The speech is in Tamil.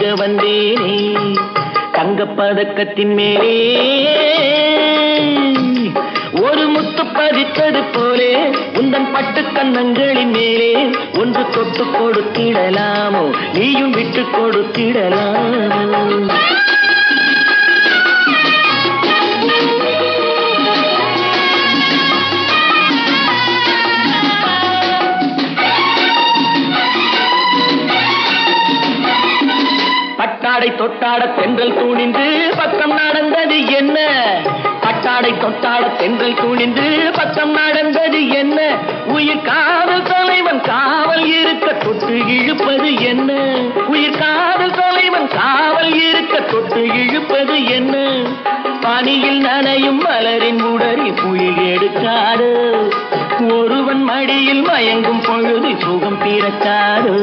எடுக்க வந்தேனே தங்கப்பதக்கத்தின் மேலே ஒரு முத்து பதித்தது போலே உந்தன் பட்டு கன்னங்களின் மேலே ஒன்று தொட்டு கொடுத்திடலாமோ நீயும் விட்டு கொடுத்திடலாமோ பட்டாடை தொட்டாட தென்றல் தூணிந்து பக்கம் நடந்தது என்ன பட்டாடை தொட்டாட தென்றல் தூணிந்து பக்கம் நடந்தது என்ன உயிர் காதல் தலைவன் காவல் இருக்க தொட்டு இழுப்பது என்ன உயிர் காதல் தலைவன் காவல் இருக்க தொட்டு இழுப்பது என்ன பனியில் நனையும் மலரின் உடறி புயல் எடுக்காது ஒருவன் மடியில் மயங்கும் பொழுது சுகம் பிறக்காது